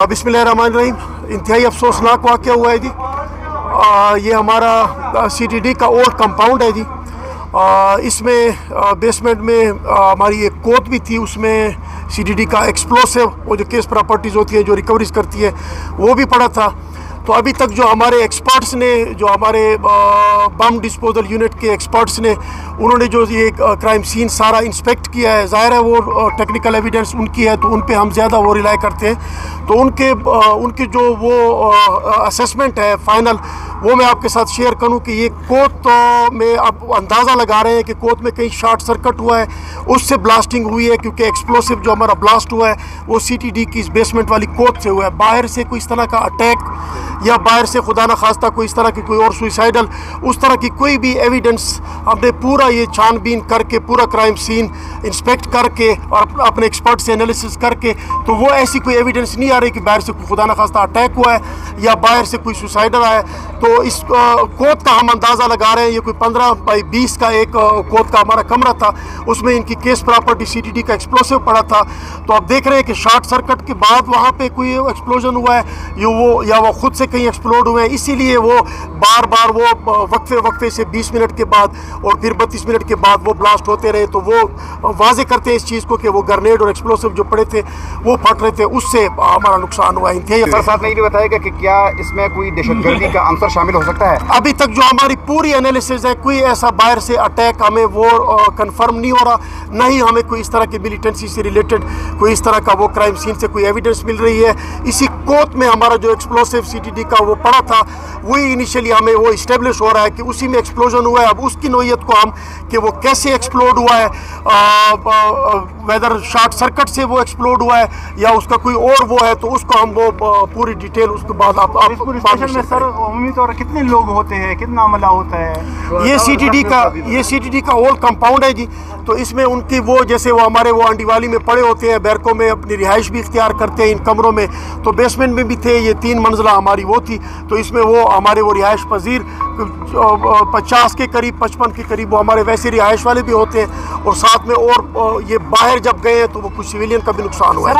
बिस्मिल्लाहिर्रहमानिर्रहीम। इंतहाई अफसोसनाक वाक़या हुआ है जी। ये हमारा CTD का ओल्ड कंपाउंड है जी। इसमें बेसमेंट में हमारी एक कोत भी थी, उसमें CTD का एक्सप्लोसिव वो जो केस प्रॉपर्टीज़ होती है जो रिकवरीज करती है वो भी पड़ा था। तो अभी तक जो हमारे एक्सपर्ट्स ने, जो हमारे बम डिस्पोजल यूनिट के एक्सपर्ट्स ने, उन्होंने जो ये क्राइम सीन सारा इंस्पेक्ट किया है, ज़ाहिर है वो टेक्निकल एविडेंस उनकी है तो उन पे हम ज़्यादा वो रिलाई करते हैं। तो उनके जो वो असेसमेंट है फाइनल, वो मैं आपके साथ शेयर करूं कि ये कोत में आप अंदाज़ा लगा रहे हैं कि कोत में कहीं शॉर्ट सर्किट हुआ है, उससे ब्लास्टिंग हुई है, क्योंकि एक्सप्लोसिव जो हमारा ब्लास्ट हुआ है वो CTD की इस बेसमेंट वाली कोत से हुआ है। बाहर से कोई इस तरह का अटैक या बाहर से खुदा न खास्ता कोई इस तरह की कोई और सुइसाइडल उस तरह की कोई भी एविडेंस हमने पूरा ये छानबीन करके, पूरा क्राइम सीन इंस्पेक्ट करके और अपने एक्सपर्ट से एनालिसिस करके, तो वो ऐसी कोई एविडेंस नहीं आ रही कि बाहर से कोई खुदा न खास्ता अटैक हुआ है या बाहर से कोई सुइसाइडल आया। तो इस कोत का हम अंदाज़ा लगा रहे हैं, ये कोई 15 बाई 20 का एक कोत का हमारा कमरा था, उसमें इनकी केस प्रॉपर्टी CTD का एक्सप्लोसिव पड़ा था। तो आप देख रहे हैं कि शॉर्ट सर्किट के बाद वहाँ पे कोई एक्सप्लोजन हुआ है या वो खुद से कहीं एक्सप्लोड हुए हैं, इसीलिए वो बार बार वो वक्फे से 20 मिनट के बाद और फिर 32 मिनट के बाद वो ब्लास्ट होते रहे। तो वो वाजे करते हैं इस चीज़ को कि वो ग्रेनेड और एक्सप्लोसिव जो पड़े थे वो फट रहे थे, उससे हमारा नुकसान हुआ है। सर, साथ में ये भी बताएगा कि क्या इसमें कोई दहशतगर्दी का अंसर शामिल हो सकता है? अभी तक जो हमारी पूरी एनालिसिस है, कोई ऐसा बाहर से अटैक हमें वो कंफर्म नहीं हो रहा, न ही हमें कोई इस तरह की मिलिटेंसी से रिलेटेड कोई इस तरह का वो क्राइम सीन से कोई एविडेंस मिल रही है। इसी कोत में हमारा जो एक्सप्लोसिव CTD का वो पड़ा था, वही इनिशियली हमें वो इस्टेब्लिश हो रहा है कि उसी में एक्सप्लोजन हुआ है। अब उसकी नोयत को हम कि वो कैसे एक्सप्लोड हुआ है, वेदर शॉर्ट सर्किट से वो एक्सप्लोड हुआ है या उसका कोई और वो है, तो उसको हम वो पूरी डिटेल उसके बाद आप स्टेशन में सर उम्मीद और कितने लोग होते हैं, कितना अमला होता है? ये CTD का ओल्ड कंपाउंड है जी। तो इसमें उनकी वो जैसे वो हमारे वो अंडीवाली में पड़े होते हैं, बैरकों में अपनी रिहाइश भी इख्तियार करते हैं इन कमरों में, तो बेसमेंट में भी थे। ये 3 मंजिला हमारी वो थी, तो इसमें वो हमारे वो रिहाइश पजीर 50 के करीब 55 के करीब वो हमारे वैसे रिहाइश वाले भी होते हैं, और साथ में और ये बाहर जब गए हैं तो वो कुछ सिविलियन का भी नुकसान हुआ है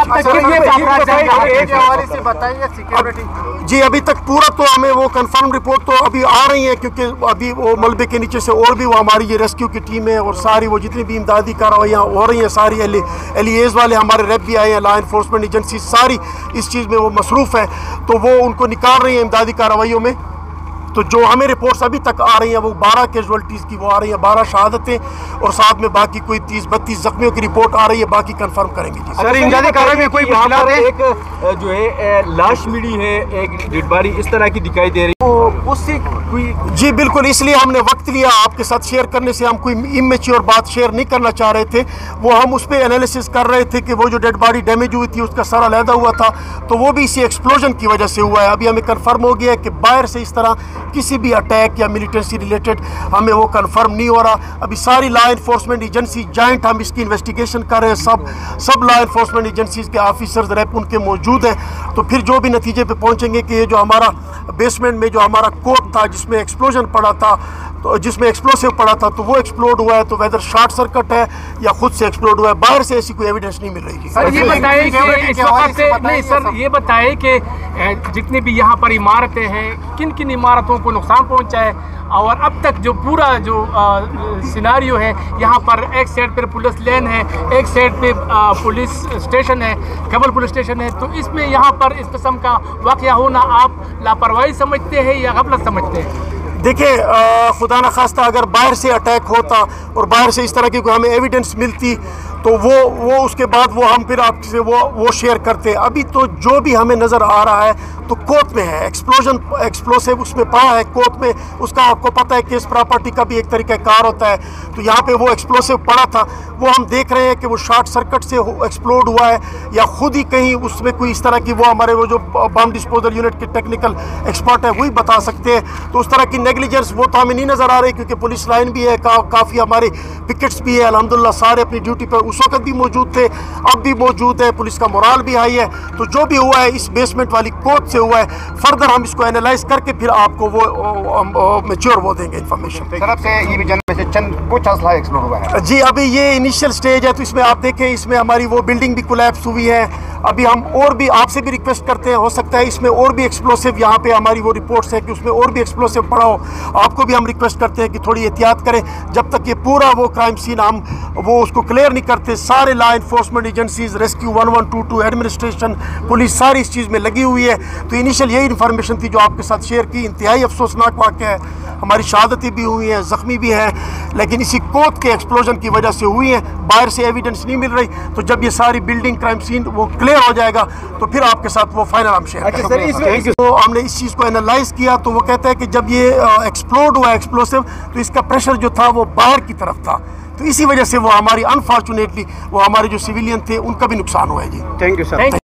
जी। अभी तक पूरा तो हमें वो कंफर्म रिपोर्ट तो अभी आ रही है, क्योंकि अभी वो मलबे के नीचे से और भी वो हमारी ये रेस्क्यू की टीम है और सारी वो जितनी भी इमदादी कार्रवाइयाँ हो रही हैं, सारी LEAs वाले हमारे रैप भी आए हैं, लॉ एनफोर्समेंट एजेंसी सारी इस चीज़ में वो मसरूफ़ है, तो वो उनको निकाल रही हैं इमदादी कार्रवाइयों में। तो जो हमें रिपोर्ट्स अभी तक आ रही हैं वो 12 कैजुअल्टीज़ की वो आ रही है, 12 शहादतें, और साथ में बाकी कोई 30-32 जख्मियों की रिपोर्ट आ रही है, बाकी कंफर्म करेंगे जी। सर, इमदादी कार्रवाई में कोई मुश्किलात है? एक जो है लाश मिली है, एक डेड बॉडी इस तरह की दिखाई दे रही है, उससे कोई? जी बिल्कुल, इसलिए हमने वक्त लिया आपके साथ शेयर करने से। हम कोई इमेच्योर बात शेयर नहीं करना चाह रहे थे, वो हम उस पर एनालिसिस कर रहे थे कि वो जो डेड बॉडी डैमेज हुई थी उसका सर अलहदा हुआ था, तो वो भी इसी एक्सप्लोजन की वजह से हुआ है। अभी हमें कंफर्म हो गया है कि बाहर से इस तरह किसी भी अटैक या मिलिटेंसी रिलेटेड हमें वो कंफर्म नहीं हो रहा। अभी सारी लॉ एनफोर्समेंट एजेंसी जॉइंट हम इसकी इन्वेस्टिगेशन कर रहे हैं, सब लॉ एनफोर्समेंट एजेंसीज के ऑफिसर्स रैप उनके मौजूद हैं। तो फिर जो भी नतीजे पे पहुंचेंगे कि ये जो हमारा बेसमेंट में जो हमारा कोट था जिसमें एक्सप्लोजन पड़ा था, तो जिसमें एक्सप्लोसिव पड़ा था, तो वो एक्सप्लोड हुआ है, तो वेदर शॉर्ट सर्किट है या खुद से एक्सप्लोड हुआ है, बाहर से ऐसी कोई एविडेंस नहीं मिल रही है। सर ये बताइए कि इस वक्त नहीं सर, ये बताइए कि जितनी भी यहाँ पर इमारतें हैं, किन किन इमारतों को नुकसान पहुँचा है, और अब तक जो पूरा जो सिनारियो है, यहाँ पर एक साइड पर पुलिस लेन है, एक साइड पे पुलिस स्टेशन है, खबर पुलिस स्टेशन है, तो इसमें यहाँ पर इस किस्म का वाक़या होना आप लापरवाही समझते हैं या गफलत समझते हैं? देखिए, खुदा न खास्ता अगर बाहर से अटैक होता और बाहर से इस तरह की कोई हमें एविडेंस मिलती तो वो उसके बाद वो हम फिर आपसे वो शेयर करते। अभी तो जो भी हमें नज़र आ रहा है तो कोत में है, एक्सप्लोसिव उसमें पड़ा है कोत में, उसका आपको पता है कि इस प्रॉपर्टी का भी एक तरीका कार होता है, तो यहाँ पे वो एक्सप्लोसिव पड़ा था, वो हम देख रहे हैं कि वो शॉर्ट सर्किट से एक्सप्लोड हुआ है या खुद ही कहीं उसमें कोई इस तरह की, वो हमारे वो जो बम डिस्पोजल यूनिट के टेक्निकल एक्सपर्ट है वही बता सकते हैं। तो उस तरह की नेग्लिजेंस वो तो हमें नहीं नज़र आ रही, क्योंकि पुलिस लाइन भी है, काफ़ी हमारे पिकेट्स भी है, अल्हम्दुलिल्लाह सारे अपनी ड्यूटी पर उस वक्त भी मौजूद थे, अब भी मौजूद है, पुलिस का मोराल भी हाई है। तो जो भी हुआ है इस बेसमेंट वाली कोत से हुआ है, फर्दर हम इसको एनालाइज करके फिर आपको वो मैच्योर वो देंगे इन्फॉर्मेशन। बताते हैं चंद कुछ असला एक्सप्लोड हुआ है। जी अभी ये इनिशियल स्टेज है, तो इसमें आप देखें इसमें हमारी वो बिल्डिंग भी कोलैप्स हुई है। अभी हम और भी आपसे भी रिक्वेस्ट करते हैं, हो सकता है इसमें और भी एक्सप्लोसिव, यहाँ पे हमारी वो रिपोर्ट्स है कि उसमें और भी एक्सप्लोसिव पड़ा हो। आपको भी हम रिक्वेस्ट करते हैं कि थोड़ी एहतियात करें जब तक ये पूरा वो क्राइम सीन हम वो उसको क्लियर नहीं करते। सारे law enforcement agencies, rescue 1122, administration, police सारी इस चीज़ में लगी हुई है। तो इनिशियल यही इन्फॉर्मेशन थी जो आपके साथ शेयर की। इंतहाई अफसोसनाक वाक़या है, हमारी शहादतें भी हुई हैं, ज़ख्मी भी हैं, लेकिन इसी कोत के एक्सप्लोजन की वजह से हुई हैं। बाहर से एविडेंस नहीं मिल रही, तो जब ये सारी बिल्डिंग क्राइम सीन वो क्लियर हो जाएगा तो फिर आपके साथ वो फाइनल हम शेयर करेंगे। तो हमने इस चीज़ को एनालाइज किया, तो वो कहता है कि जब ये एक्सप्लोड हुआ एक्सप्लोसिव, तो इसका प्रेशर जो था वो बाहर की तरफ था, तो इसी वजह से वो हमारी अनफॉर्चुनेटली वो हमारे जो सिविलियन थे उनका भी नुकसान हुआ है जी। Thank you sir.